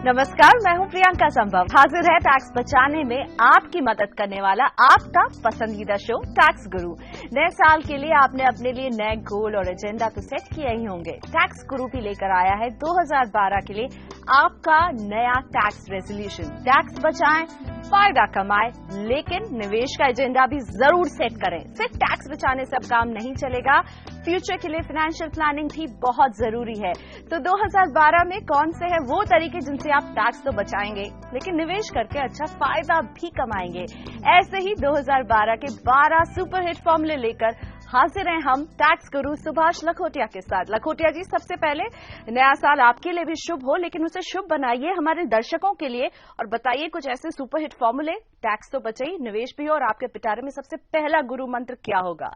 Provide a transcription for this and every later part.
नमस्कार, मैं हूं प्रियंका संभव। हाजिर है टैक्स बचाने में आपकी मदद करने वाला आपका पसंदीदा शो टैक्स गुरु। नए साल के लिए आपने अपने लिए नए गोल और एजेंडा तो सेट किए ही होंगे। टैक्स गुरु भी लेकर आया है 2012 के लिए आपका नया टैक्स रेजोल्यूशन। टैक्स बचाएं, फायदा कमाएं, लेकिन निवेश का एजेंडा भी जरूर सेट करें। सिर्फ टैक्स बचाने से अब काम नहीं चलेगा, फ्यूचर के लिए फाइनेंशियल प्लानिंग भी बहुत जरूरी है। तो 2012 में कौन से हैं वो तरीके जिनसे आप टैक्स तो बचाएंगे लेकिन निवेश करके अच्छा फायदा भी कमाएंगे। ऐसे ही 2012 के 12 सुपरहिट फॉर्मूले लेकर हाजिर हैं हम टैक्स गुरु सुभाष लखोटिया के साथ। लखोटिया जी, सबसे पहले नया साल आपके लिए भी शुभ हो, लेकिन उसे शुभ बनाइए हमारे दर्शकों के लिए और बताइए कुछ ऐसे सुपरहिट फॉर्मूले, टैक्स तो बचे ही, निवेश भी हो, और आपके पिटारे में सबसे पहला गुरु मंत्र क्या होगा?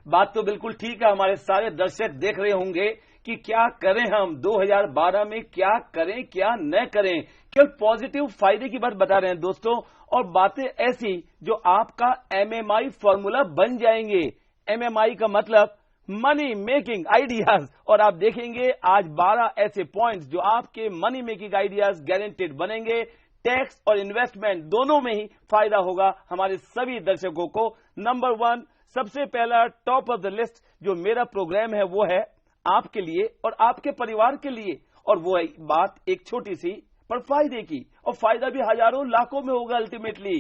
बात तो बिल्कुल ठीक है। हमारे सारे दर्शक देख रहे होंगे कि क्या करें हम 2012 में, क्या करें क्या न करें। केवल पॉजिटिव फायदे की बात बता रहे हैं दोस्तों, और बातें ऐसी जो आपका एमएमआई फॉर्मूला बन जाएंगे। एमएमआई का मतलब मनी मेकिंग आइडियाज, और आप देखेंगे आज 12 ऐसे पॉइंट्स जो आपके मनी मेकिंग आइडियाज गारंटेड बनेंगे। टैक्स और इन्वेस्टमेंट दोनों में ही फायदा होगा हमारे सभी दर्शकों को। नंबर 1, सबसे पहला टॉप ऑफ द लिस्ट जो मेरा प्रोग्राम है वो है आपके लिए और आपके परिवार के लिए, और वो है बात एक छोटी सी पर फायदे की, और फायदा भी हजारों लाखों में होगा अल्टीमेटली।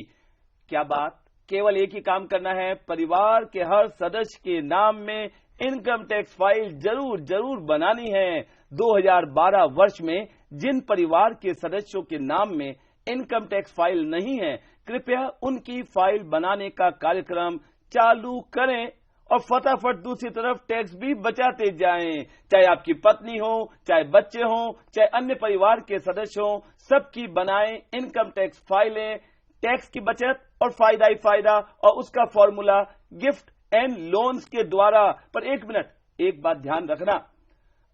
क्या बात? केवल एक ही काम करना है, परिवार के हर सदस्य के नाम में इनकम टैक्स फाइल जरूर बनानी है। 2012 वर्ष में जिन परिवार के सदस्यों के नाम में इनकम टैक्स फाइल नहीं है, कृपया उनकी फाइल बनाने का कार्यक्रम चालू करें और फटाफट दूसरी तरफ टैक्स भी बचाते जाएं। चाहे आपकी पत्नी हो, चाहे बच्चे हो, चाहे अन्य परिवार के सदस्य हो, सबकी बनाएं इनकम टैक्स फाइलें। टैक्स की बचत और फायदा ही फायदा, और उसका फॉर्मूला गिफ्ट एंड लोन्स के द्वारा। पर एक मिनट, एक बात ध्यान रखना,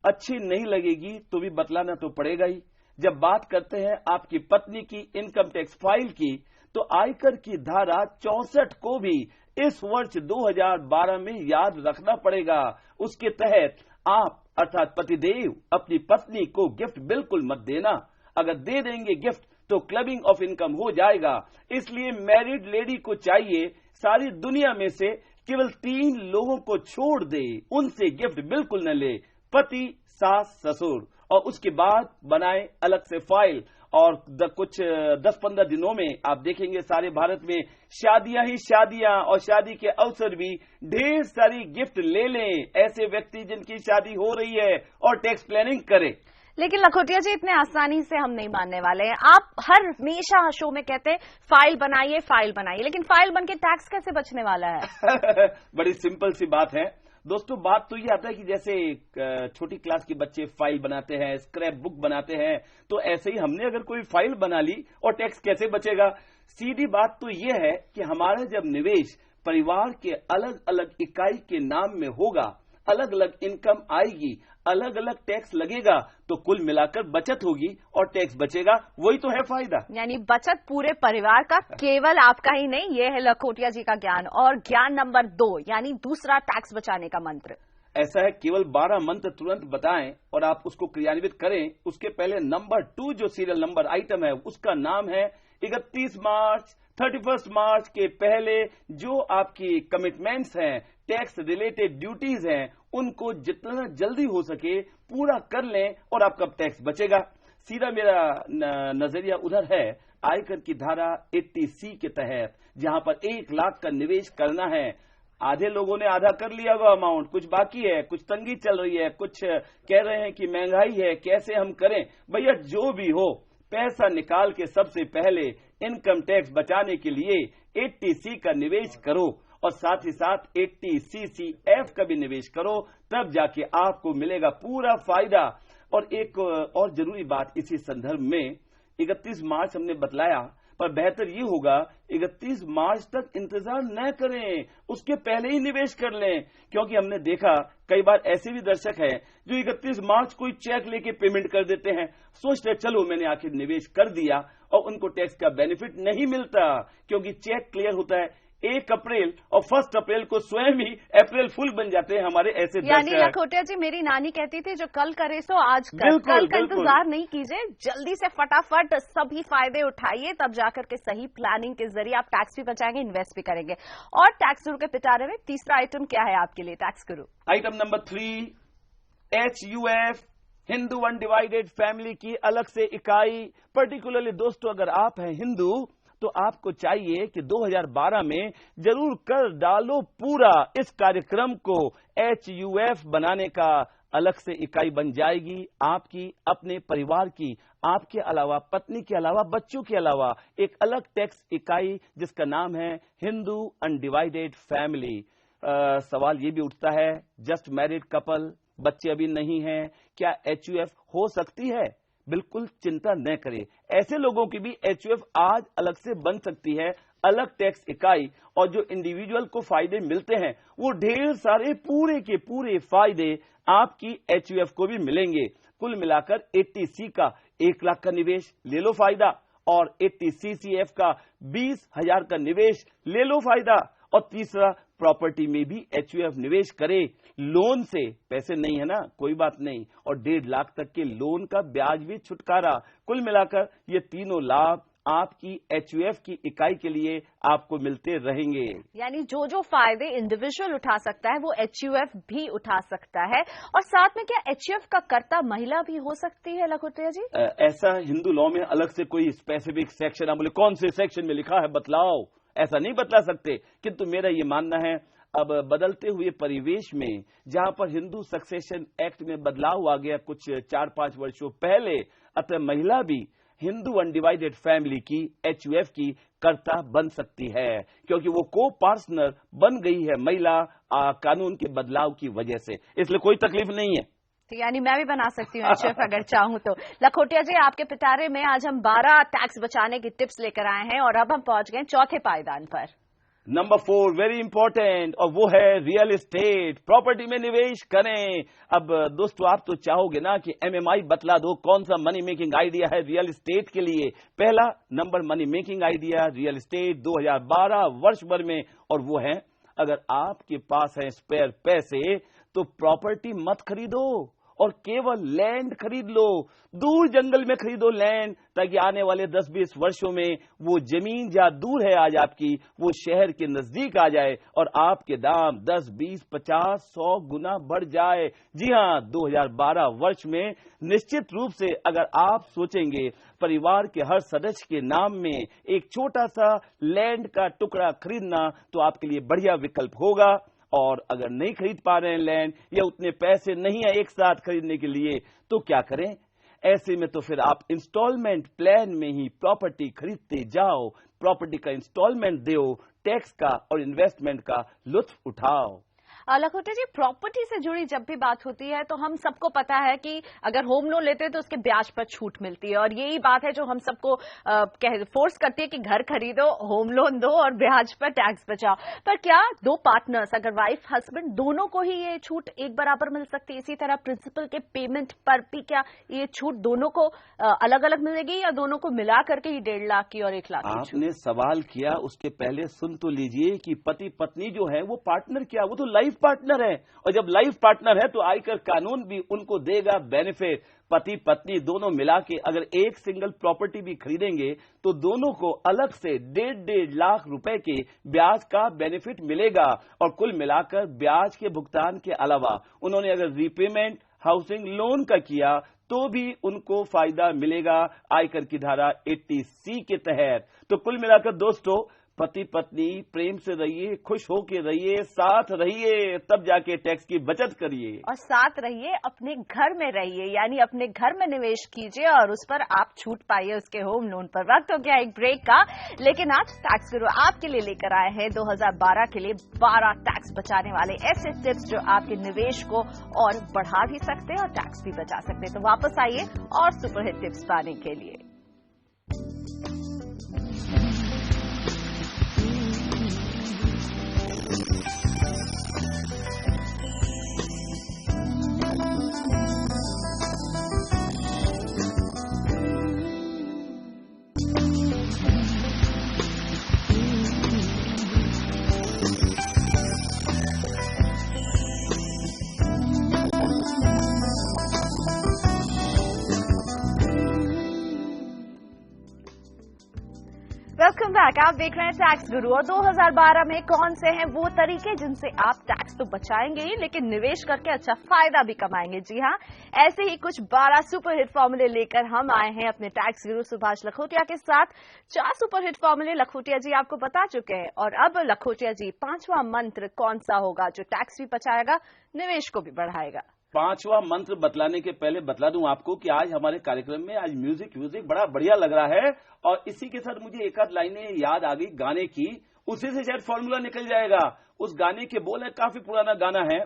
अच्छी नहीं लगेगी तो भी बतलाना तो पड़ेगा ही। जब बात करते हैं आपकी पत्नी की इनकम टैक्स फाइल की, तो आयकर की धारा 64 को भी इस वर्ष 2012 में याद रखना पड़ेगा। उसके तहत आप अर्थात पतिदेव अपनी पत्नी को गिफ्ट बिल्कुल मत देना। अगर दे देंगे गिफ्ट तो क्लबिंग ऑफ इनकम हो जाएगा। इसलिए मैरिड लेडी को चाहिए सारी दुनिया में से केवल 3 लोगों को छोड़ दे, उनसे गिफ्ट बिल्कुल न ले, पति, सास, ससुर, और उसके बाद बनाए अलग से फाइल। और कुछ 10-15 दिनों में आप देखेंगे सारे भारत में शादियां ही शादियां, और शादी के अवसर भी ढेर सारी गिफ्ट ले लें ऐसे व्यक्ति जिनकी शादी हो रही है, और टैक्स प्लानिंग करें। लेकिन लखोटिया जी, इतने आसानी से हम नहीं मानने वाले हैं। आप हर हमेशा शो में कहते हैं फाइल बनाइए, लेकिन फाइल बन के टैक्स कैसे बचने वाला है? बड़ी सिंपल सी बात है दोस्तों। बात तो ये आता है कि जैसे छोटी क्लास के बच्चे फाइल बनाते हैं, स्क्रैप बुक बनाते हैं, तो ऐसे ही हमने अगर कोई फाइल बना ली और टैक्स कैसे बचेगा। सीधी बात तो ये है कि हमारा जब निवेश परिवार के अलग अलग इकाई के नाम में होगा, अलग अलग इनकम आएगी, अलग अलग टैक्स लगेगा, तो कुल मिलाकर बचत होगी और टैक्स बचेगा। वही तो है फायदा। यानी बचत पूरे परिवार का, केवल आपका ही नहीं। ये है लखोटिया जी का ज्ञान। और ज्ञान नंबर 2, यानी दूसरा टैक्स बचाने का मंत्र। ऐसा है, केवल 12 मंत्र तुरंत बताएं और आप उसको क्रियान्वित करें। उसके पहले नंबर 2 जो सीरियल नंबर आइटम है, उसका नाम है 31 मार्च 31 मार्च के पहले जो आपकी कमिटमेंट्स हैं, टैक्स रिलेटेड ड्यूटीज हैं, उनको जितना जल्दी हो सके पूरा कर लें और आपका टैक्स बचेगा। सीधा मेरा नजरिया उधर है आयकर की धारा 80C के तहत, जहां पर 1 लाख का निवेश करना है। आधे लोगों ने आधा कर लिया वो अमाउंट, कुछ बाकी है, कुछ तंगी चल रही है, कुछ कह रहे हैं कि महंगाई है, कैसे हम करें। भैया जो भी हो, पैसा निकाल के सबसे पहले इनकम टैक्स बचाने के लिए 80C का निवेश करो, और साथ ही साथ 80CCF का भी निवेश करो, तब जाके आपको मिलेगा पूरा फायदा। और एक और जरूरी बात इसी संदर्भ में, 31 मार्च हमने बतलाया, पर बेहतर ये होगा 31 मार्च तक इंतजार न करें, उसके पहले ही निवेश कर लें। क्योंकि हमने देखा कई बार ऐसे भी दर्शक हैं जो 31 मार्च को चेक लेके पेमेंट कर देते हैं, सोचते चलो मैंने आखिर निवेश कर दिया, और उनको टैक्स का बेनिफिट नहीं मिलता क्योंकि चेक क्लियर होता है 1 अप्रैल और 1 अप्रैल को स्वयं ही अप्रैल फुल बन जाते हैं हमारे ऐसे यानी दर्शक। लखोटिया जी, मेरी नानी कहती थी जो कल करे सो आज कर। बिल्कुल, कल का बिल्कुल। इंतजार नहीं कीजिए, जल्दी से फटाफट सभी फायदे उठाइए, तब जाकर के सही प्लानिंग के जरिए आप टैक्स भी बचाएंगे, इन्वेस्ट भी करेंगे। और टैक्स गुरु के पिटारे में तीसरा आइटम क्या है आपके लिए टैक्स गुरु? Item number 3, HUF Hindu undivided family की अलग से इकाई। पर्टिकुलरली दोस्तों, अगर आप हैं हिंदू तो आपको चाहिए कि 2012 में जरूर कर डालो पूरा इस कार्यक्रम को। HUF बनाने का अलग से इकाई बन जाएगी आपकी अपने परिवार की, आपके अलावा पत्नी के अलावा बच्चों के अलावा एक अलग टैक्स इकाई जिसका नाम है हिंदू अनडिवाइडेड फैमिली। सवाल ये भी उठता है, जस्ट मैरिड कपल, बच्चे अभी नहीं हैं, क्या HUF हो सकती है? बिल्कुल चिंता न करें, ऐसे लोगों की भी HUF आज अलग से बन सकती है, अलग टैक्स इकाई। और जो इंडिविजुअल को फायदे मिलते हैं वो ढेर सारे पूरे के पूरे फायदे आपकी HUF को भी मिलेंगे। कुल मिलाकर 80C का 1 लाख का निवेश ले लो फायदा, और 80CCF का 20,000 का निवेश ले लो फायदा। और तीसरा, प्रॉपर्टी में भी HUF निवेश करे, लोन से, पैसे नहीं है ना, कोई बात नहीं, और 1.5 लाख तक के लोन का ब्याज भी छुटकारा। कुल मिलाकर ये तीनों लाभ आपकी HUF की इकाई के लिए आपको मिलते रहेंगे। यानी जो जो फायदे इंडिविजुअल उठा सकता है वो HUF भी उठा सकता है। और साथ में क्या HUF का कर्ता महिला भी हो सकती है लखोटिया जी? ऐसा हिंदू लॉ में अलग से कोई स्पेसिफिक सेक्शन, आप बोले कौन से सेक्शन में लिखा है बतलाओ, ऐसा नहीं बतला सकते। किंतु मेरा ये मानना है अब बदलते हुए परिवेश में, जहां पर हिंदू सक्सेशन एक्ट में बदलाव आ गया कुछ 4-5 वर्षों पहले, अतः महिला भी हिंदू अनडिवाइडेड फैमिली की HUF की कर्ता बन सकती है, क्योंकि वो को पार्टनर बन गई है महिला कानून के बदलाव की वजह से, इसलिए कोई तकलीफ नहीं है। तो यानी मैं भी बना सकती हूँ HUF अगर चाहूँ तो। लखोटिया जी, आपके पिटारे में आज हम 12 टैक्स बचाने की टिप्स लेकर आए हैं और अब हम पहुंच गए चौथे पायदान पर। नंबर 4 वेरी इंपॉर्टेंट, और वो है रियल एस्टेट। प्रॉपर्टी में निवेश करें। अब दोस्तों, आप तो चाहोगे ना कि MMI बतला दो कौन सा मनी मेकिंग आइडिया है रियल एस्टेट के लिए। पहला number money making idea real estate 2012 वर्ष भर में, और वो है, अगर आपके पास है स्पेयर पैसे तो प्रॉपर्टी मत खरीदो और केवल लैंड खरीद लो। दूर जंगल में खरीदो लैंड, ताकि आने वाले 10-20 वर्षों में वो जमीन जहां दूर है आज आपकी, वो शहर के नजदीक आ जाए और आपके दाम 10, 20, 50, 100 गुना बढ़ जाए। जी हां, 2012 वर्ष में निश्चित रूप से अगर आप सोचेंगे परिवार के हर सदस्य के नाम में एक छोटा सा लैंड का टुकड़ा खरीदना, तो आपके लिए बढ़िया विकल्प होगा। और अगर नहीं खरीद पा रहे हैं लैंड, या उतने पैसे नहीं है एक साथ खरीदने के लिए, तो क्या करें? ऐसे में तो फिर आप इंस्टॉलमेंट प्लान में ही प्रॉपर्टी खरीदते जाओ, प्रॉपर्टी का इंस्टॉलमेंट दो, टैक्स का और इन्वेस्टमेंट का लुत्फ उठाओ। लखोटिया जी, प्रॉपर्टी से जुड़ी जब भी बात होती है तो हम सबको पता है कि अगर होम लोन लेते हैं तो उसके ब्याज पर छूट मिलती है, और यही बात है जो हम सबको फोर्स करती है कि घर खरीदो, होम लोन दो और ब्याज पर टैक्स बचाओ। पर क्या 2 पार्टनर्स, अगर वाइफ हस्बैंड दोनों को ही ये छूट एक बराबर मिल सकती है? इसी तरह प्रिंसिपल के पेमेंट पर भी क्या ये छूट दोनों को अलग अलग मिलेगी, या दोनों को मिला करके ही 1.5 लाख की और 1 लाख की? आपने सवाल किया, उसके पहले सुन तो लीजिए कि पति पत्नी जो है वो पार्टनर क्या, वो तो लाइफ पार्टनर है, और जब लाइफ पार्टनर है तो आयकर कानून भी उनको देगा बेनिफिट। पति पत्नी दोनों मिला के अगर एक सिंगल प्रॉपर्टी भी खरीदेंगे तो दोनों को अलग से 1.5 लाख रुपए के ब्याज का बेनिफिट मिलेगा। और कुल मिलाकर ब्याज के भुगतान के अलावा उन्होंने अगर रीपेमेंट हाउसिंग लोन का किया तो भी उनको फायदा मिलेगा आयकर की धारा 80C के तहत। तो कुल मिलाकर दोस्तों, पति पत्नी प्रेम से रहिए, खुश होके रहिए, साथ रहिए, तब जाके टैक्स की बचत करिए। और साथ रहिए, अपने घर में रहिए, यानी अपने घर में निवेश कीजिए और उस पर आप छूट पाइए उसके होम लोन पर। वक्त हो गया एक ब्रेक का, लेकिन आज टैक्स गुरु आपके लिए लेकर आए हैं 2012 के लिए 12 टैक्स बचाने वाले ऐसे टिप्स जो आपके निवेश को और बढ़ा भी सकते हैं और टैक्स भी बचा सकते हैं। तो वापस आइए और सुपरहिट टिप्स पाने के लिए। Welcome back. आप देख रहे हैं टैक्स गुरु और 2012 में कौन से हैं वो तरीके जिनसे आप टैक्स तो बचाएंगे ही लेकिन निवेश करके अच्छा फायदा भी कमाएंगे। जी हाँ, ऐसे ही कुछ 12 सुपरहिट फॉर्मूले लेकर हम आए हैं अपने टैक्स गुरु सुभाष लखोटिया के साथ। 4 सुपरहिट फॉर्मूले लखोटिया जी आपको बता चुके हैं और अब लखोटिया जी 5वां मंत्र कौन सा होगा जो टैक्स भी बचाएगा, निवेश को भी बढ़ाएगा। 5वां मंत्र बतलाने के पहले बतला दूं आपको कि आज हमारे कार्यक्रम में आज म्यूजिक बड़ा बढ़िया लग रहा है और इसी के साथ मुझे एक आध लाइनें याद आ गई गाने की, उसी से शायद फॉर्मूला निकल जाएगा। उस गाने के बोल है, काफी पुराना गाना है।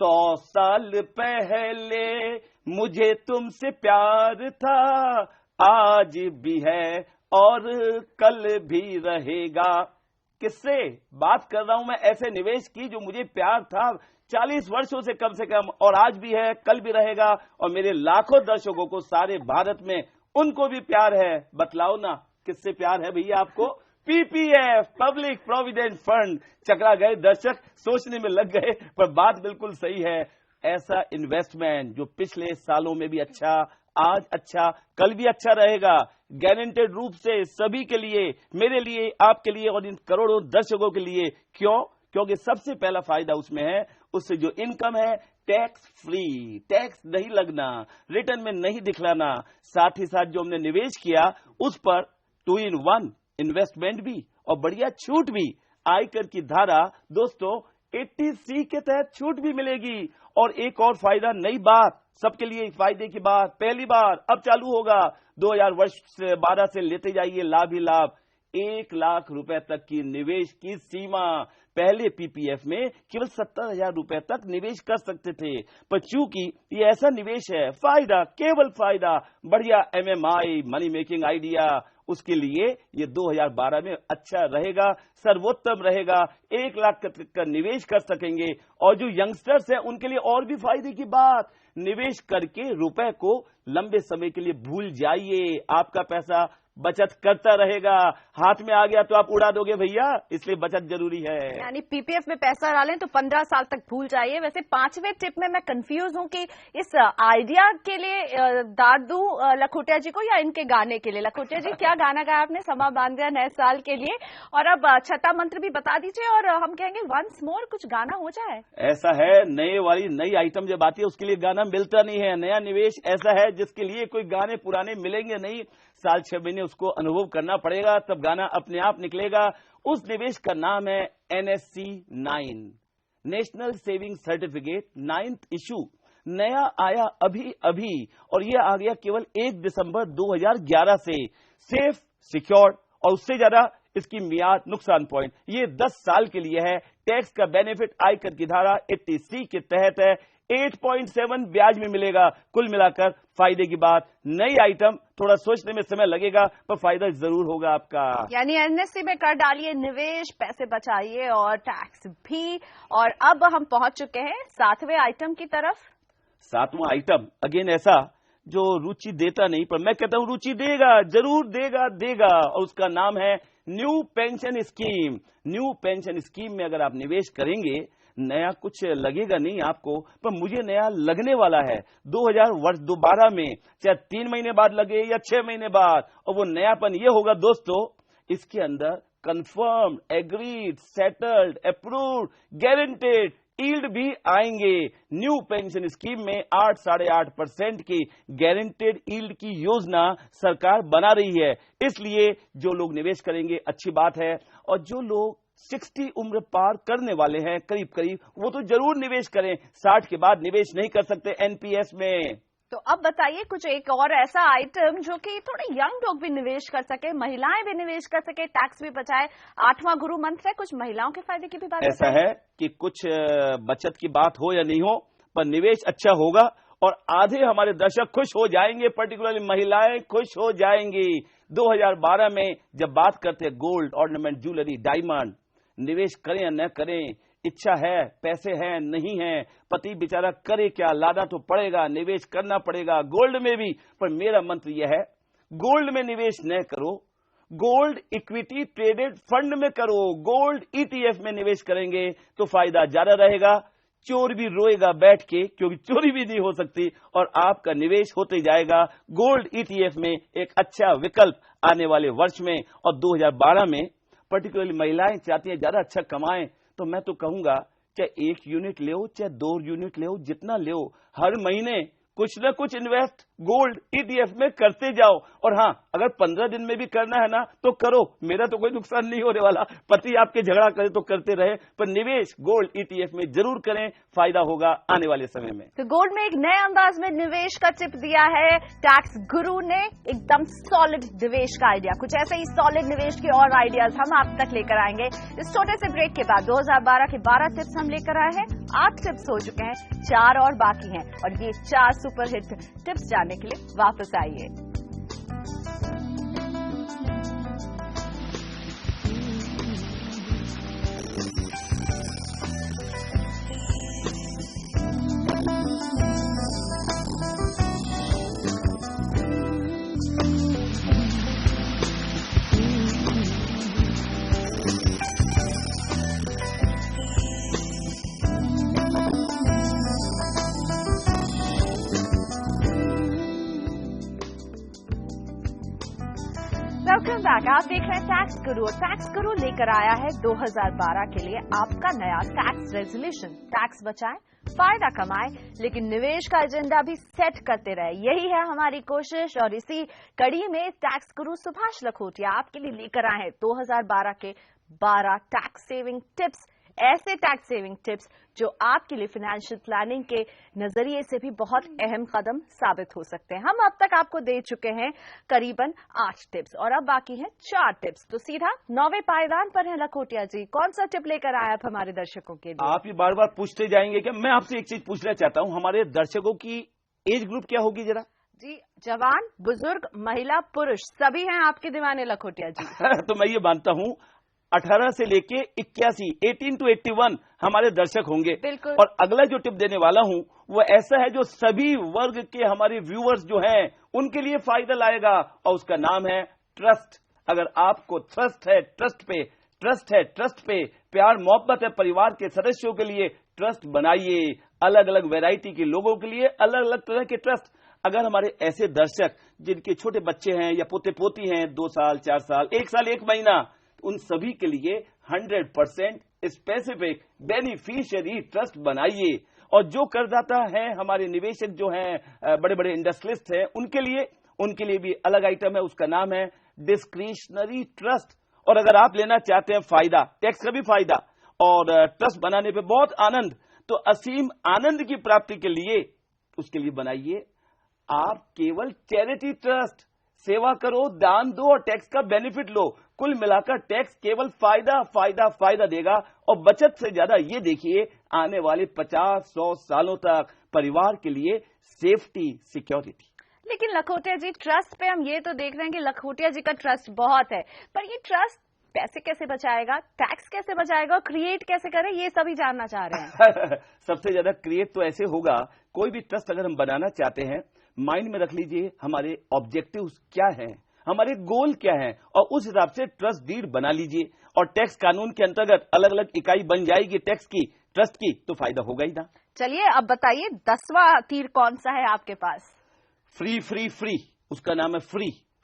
100 साल पहले मुझे तुमसे प्यार था, आज भी है और कल भी रहेगा। किससे बात कर रहा हूं मैं? ऐसे निवेश की जो मुझे प्यार था 40 वर्षों से कम और आज भी है, कल भी रहेगा और मेरे लाखों दर्शकों को सारे भारत में उनको भी प्यार है। बतलाओ ना किससे प्यार है भैया आपको? PPF, public provident fund. चकरा गए दर्शक, सोचने में लग गए, पर बात बिल्कुल सही है। ऐसा इन्वेस्टमेंट जो पिछले सालों में भी अच्छा, आज अच्छा, कल भी अच्छा रहेगा, गारंटेड रूप से सभी के लिए, मेरे लिए, आपके लिए और इन करोड़ों दर्शकों के लिए। क्यों? क्योंकि सबसे पहला फायदा उसमें है, उससे जो इनकम है टैक्स फ्री, टैक्स नहीं लगना, रिटर्न में नहीं दिखलाना, साथ ही साथ जो हमने निवेश किया उस पर 2 in 1 इन्वेस्टमेंट भी और बढ़िया छूट भी। आयकर की धारा दोस्तों 80C के तहत छूट भी मिलेगी। और एक और फायदा, नई बात, सबके लिए फायदे की बात, पहली बार अब चालू होगा 2012 से लेते जाइए लाभ ही लाभ। 1 लाख रुपए तक की निवेश की सीमा। पहले पीपीएफ में केवल 70,000 रुपए तक निवेश कर सकते थे, पर चूंकि ये ऐसा निवेश है, फायदा, केवल फायदा, बढ़िया एमएमआई, मनी मेकिंग आइडिया, उसके लिए ये 2012 में अच्छा रहेगा, सर्वोत्तम रहेगा। 1 लाख का निवेश कर सकेंगे। और जो यंगस्टर्स हैं उनके लिए और भी फायदे की बात, निवेश करके रुपए को लंबे समय के लिए भूल जाइए, आपका पैसा बचत करता रहेगा। हाथ में आ गया तो आप उड़ा दोगे भैया, इसलिए बचत जरूरी है। यानी पीपीएफ में पैसा डालें तो 15 साल तक भूल जाइए। वैसे 5वें टिप में मैं कंफ्यूज हूं कि इस आइडिया के लिए दाद दूं लखोटिया जी को या इनके गाने के लिए। लखोटिया जी, क्या गाना गाया आपने? समा बांध दिया नए साल के लिए। और अब 6था मंत्र भी बता दीजिए और हम कहेंगे वंस मोर कुछ गाना हो जाए। ऐसा है, नई आइटम जब आती है उसके लिए गाना मिलता नहीं है। नया निवेश ऐसा है जिसके लिए कोई गाने पुराने मिलेंगे नहीं, साल 6 महीने उसको अनुभव करना पड़ेगा, तब गाना अपने आप निकलेगा। उस निवेश का नाम है NSC 9, national saving certificate 9th issue. नया आया अभी और ये आ गया केवल 1 दिसंबर 2011 से। सेफ, सिक्योर्ड और उससे ज्यादा इसकी मियाद, नुकसान पॉइंट, ये 10 साल के लिए है। टैक्स का बेनिफिट आयकर की धारा 80C के तहत है। 8.7 ब्याज में मिलेगा। कुल मिलाकर फायदे की बात। नई आइटम, थोड़ा सोचने में समय लगेगा पर फायदा जरूर होगा आपका। यानी एनएससी में कर डालिए निवेश, पैसे बचाइए और टैक्स भी। और अब हम पहुंच चुके हैं 7वें आइटम की तरफ। 7वां आइटम अगेन ऐसा जो रुचि देता नहीं, पर मैं कहता हूं रुचि देगा, जरूर देगा। और उसका नाम है new pension scheme. New pension scheme में अगर आप निवेश करेंगे, नया कुछ लगेगा नहीं आपको, पर मुझे नया लगने वाला है 2012 में, चाहे 3 महीने बाद लगे या 6 महीने बाद। और वो नयापन ये होगा दोस्तों, इसके अंदर confirmed, agreed, settled, approved, guaranteed yield भी आएंगे। न्यू पेंशन स्कीम में 8-8.5% की गारंटेड यील्ड की योजना सरकार बना रही है। इसलिए जो लोग निवेश करेंगे अच्छी बात है, और जो लोग 60 उम्र पार करने वाले हैं करीब, वो तो जरूर निवेश करें। 60 के बाद निवेश नहीं कर सकते एनपीएस में। तो अब बताइए कुछ एक और ऐसा आइटम जो कि थोड़े यंग लोग भी निवेश कर सके, महिलाएं भी निवेश कर सके, टैक्स भी बचाए। 8वां गुरु मंत्र है, कुछ महिलाओं के फायदे की भी बात ऐसा है कि कुछ बचत की बात हो या नहीं हो, पर निवेश अच्छा होगा और आधे हमारे दर्शक खुश हो जाएंगे, पर्टिकुलरली महिलाएं खुश हो जाएंगी। 2012 में जब बात करते हैं गोल्ड, ऑर्नामेंट, ज्वेलरी, डायमंड, निवेश करें या न करें, इच्छा है, पैसे हैं, नहीं है, पति बेचारा करे क्या, लाना तो पड़ेगा, निवेश करना पड़ेगा गोल्ड में भी। पर मेरा मंत्र यह है, गोल्ड में निवेश न करो, गोल्ड इक्विटी ट्रेडेड फंड में करो। गोल्ड ETF में निवेश करेंगे तो फायदा ज्यादा रहेगा। चोर भी रोएगा बैठ के, क्योंकि चोरी भी नहीं हो सकती और आपका निवेश होते जाएगा गोल्ड ईटीएफ में एक अच्छा विकल्प आने वाले वर्ष में। और 2012 में पर्टिकुलरली महिलाएं चाहती हैं ज्यादा अच्छा कमाएं, तो मैं तो कहूंगा चाहे 1 यूनिट ले, चाहे 2 यूनिट ले, जितना ले, हर महीने कुछ न कुछ इन्वेस्ट गोल्ड ईटीएफ में करते जाओ। और हाँ, अगर 15 दिन में भी करना है ना तो करो, मेरा तो कोई नुकसान नहीं होने वाला। पति आपके झगड़ा करे तो करते रहे, पर निवेश गोल्ड ईटीएफ में जरूर करें, फायदा होगा आने वाले समय में। तो गोल्ड में एक नए अंदाज में निवेश का टिप दिया है टैक्स गुरु ने, एकदम सॉलिड निवेश का आइडिया। कुछ ऐसे ही सॉलिड निवेश के और आइडियाज हम आप तक लेकर आएंगे इस छोटे से ब्रेक के बाद। 2012 के 12 टिप्स हम लेकर आए हैं, 8 टिप्स हो चुके हैं, 4 और बाकी हैं, और ये 4 सुपरहिट टिप्स जानने के लिए वापस आइए। Welcome back. आप देख रहे हैं टैक्स गुरु। टैक्स गुरु लेकर आया है 2012 के लिए आपका नया टैक्स रेजोल्यूशन। टैक्स बचाएं, फायदा कमाएं, लेकिन निवेश का एजेंडा भी सेट करते रहे, यही है हमारी कोशिश। और इसी कड़ी में टैक्स गुरु सुभाष लखोटिया आपके लिए लेकर आए हैं 2012 के 12 टैक्स सेविंग टिप्स। ऐसे टैक्स सेविंग टिप्स जो आपके लिए फाइनेंशियल प्लानिंग के नजरिए से भी बहुत अहम कदम साबित हो सकते हैं। हम अब तक आपको दे चुके हैं करीबन 8 टिप्स और अब बाकी हैं 4 टिप्स। तो सीधा 9वें पायदान पर है लखोटिया जी, कौन सा टिप लेकर आए आप हमारे दर्शकों के लिए? आप ये बार बार पूछते जाएंगे कि मैं आपसे एक चीज पूछना चाहता हूं, हमारे दर्शकों की एज ग्रुप क्या होगी जरा? जी, जवान, बुजुर्ग, महिला, पुरुष सभी हैं आपके दीवाने लखोटिया जी। तो मैं ये मानता हूं 18 से लेके 81, 18 to 81 हमारे दर्शक होंगे। बिल्कुल। और अगला जो टिप देने वाला हूं वो ऐसा है जो सभी वर्ग के हमारे व्यूअर्स जो हैं उनके लिए फायदा लाएगा, और उसका नाम है ट्रस्ट। अगर आपको ट्रस्ट है ट्रस्ट पे प्यार मोहब्बत है परिवार के सदस्यों के लिए, ट्रस्ट बनाइए। अलग अलग वैरायटी के लोगों के लिए अलग अलग तरह के ट्रस्ट। अगर हमारे ऐसे दर्शक जिनके छोटे बच्चे हैं या पोते पोती हैं, 2 साल 4 साल 1 साल 1 महीना, उन सभी के लिए 100% स्पेसिफिक बेनिफिशियरी ट्रस्ट बनाइए। और जो करदाता है हमारे निवेशक जो हैं बड़े बड़े इंडस्ट्रियलिस्ट हैं उनके लिए भी अलग आइटम है, उसका नाम है डिस्क्रिशनरी ट्रस्ट। और अगर आप लेना चाहते हैं फायदा, टैक्स का भी फायदा और ट्रस्ट बनाने पे बहुत आनंद, तो असीम आनंद की प्राप्ति के लिए उसके लिए बनाइए आप केवल चैरिटी ट्रस्ट। सेवा करो, दान दो और टैक्स का बेनिफिट लो। कुल मिलाकर टैक्स केवल फायदा देगा। और बचत से ज्यादा ये देखिए, आने वाले 50-100 सालों तक परिवार के लिए सेफ्टी, सिक्योरिटी। लेकिन लखोटिया जी, ट्रस्ट पे हम ये तो देख रहे हैं कि लखोटिया जी का ट्रस्ट बहुत है, पर ये ट्रस्ट पैसे कैसे बचाएगा, टैक्स कैसे बचाएगा, क्रिएट कैसे करे, ये सभी जानना चाह रहे हैं। सबसे ज्यादा क्रिएट तो ऐसे होगा, कोई भी ट्रस्ट अगर हम बनाना चाहते हैं, माइंड में रख लीजिए हमारे ऑब्जेक्टिव्स क्या हैं, हमारे गोल क्या हैं, और उस हिसाब से ट्रस्ट डीड बना लीजिए। और टैक्स कानून के अंतर्गत अलग अलग इकाई बन जाएगी टैक्स की, ट्रस्ट की, तो फायदा होगा ही ना। चलिए अब बताइए 10वां तीर कौन सा है आपके पास? फ्री, उसका नाम है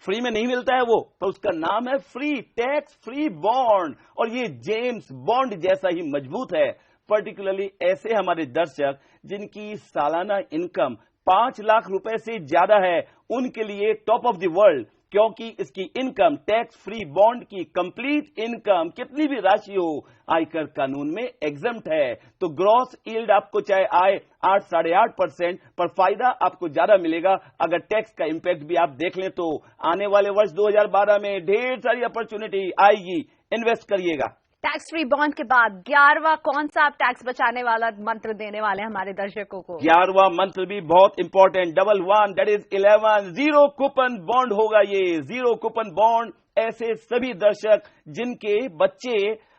फ्री में नहीं मिलता है वो, पर उसका नाम है फ्री, टैक्स फ्री बॉन्ड। और ये जेम्स बॉन्ड जैसा ही मजबूत है। पर्टिकुलरली ऐसे हमारे दर्शक जिनकी सालाना इनकम 5 लाख रुपए से ज्यादा है, उनके लिए टॉप ऑफ द वर्ल्ड, क्योंकि इसकी इनकम टैक्स फ्री बॉन्ड की कंप्लीट इनकम कितनी भी राशि हो आयकर कानून में एग्जम्प्ट है। तो ग्रॉस यील्ड आपको चाहे आए 8-8.5%, पर फायदा आपको ज्यादा मिलेगा। अगर टैक्स का इंपैक्ट भी आप देख लें तो आने वाले वर्ष 2012 में ढेर सारी अपॉर्चुनिटी आएगी, इन्वेस्ट करिएगा। टैक्स फ्री बॉन्ड के बाद 11वां कौन सा आप टैक्स बचाने वाला मंत्र देने वाले हैं हमारे दर्शकों को? 11वां मंत्र भी बहुत important, 11 that is 11 zero coupon bond होगा। ये जीरो कूपन बॉन्ड ऐसे सभी दर्शक जिनके बच्चे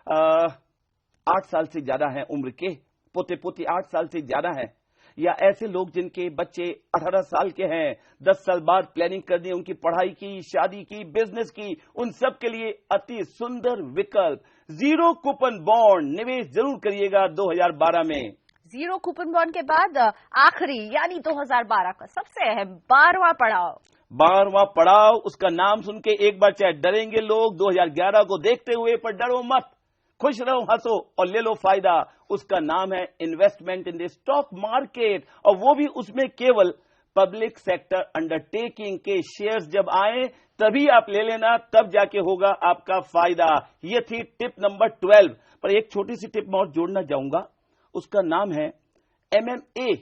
8 साल से ज्यादा हैं उम्र के, पोते पोती 8 साल से ज्यादा हैं, या ऐसे लोग जिनके बच्चे 18 साल के हैं, 10 साल बाद प्लानिंग करनी है उनकी पढ़ाई की, शादी की, बिजनेस की, उन सब के लिए अति सुंदर विकल्प जीरो कूपन बॉन्ड। निवेश जरूर करिएगा 2012 में। जीरो कूपन बॉन्ड के बाद आखिरी यानी 2012 का सबसे अहम 12वां पड़ाव। 12वां पड़ाव, उसका नाम सुन के एक बार चाहे डरेंगे लोग 2011 को देखते हुए, पर डरो मत, खुश रहो, हंसो और ले लो फायदा। उसका नाम है investment in the stock market, और वो भी उसमें केवल पब्लिक सेक्टर अंडरटेकिंग के शेयर्स जब आए तभी आप ले लेना, तब जाके होगा आपका फायदा। ये थी टिप नंबर 12। पर एक छोटी सी टिप मैं और जोड़ना चाहूंगा, उसका नाम है MMA,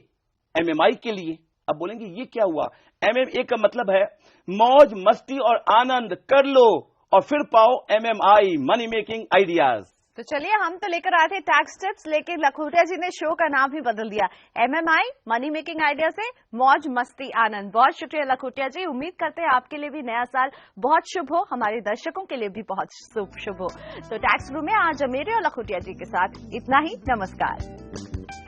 MMI के लिए। अब बोलेंगे ये क्या हुआ? MMA का मतलब है मौज मस्ती और आनंद कर लो और फिर पाओ MMI, मनी मेकिंग आइडियाज। तो चलिए, हम तो लेकर आए थे टैक्स टिप्स, लेकिन लखोटिया जी ने शो का नाम ही बदल दिया, MMI, मनी मेकिंग आइडिया से मौज मस्ती आनंद। बहुत शुक्रिया लखोटिया जी। उम्मीद करते हैं आपके लिए भी नया साल बहुत शुभ हो, हमारे दर्शकों के लिए भी बहुत शुभ हो। तो टैक्स गुरु में आज मेरे और लखोटिया जी के साथ इतना ही। नमस्कार।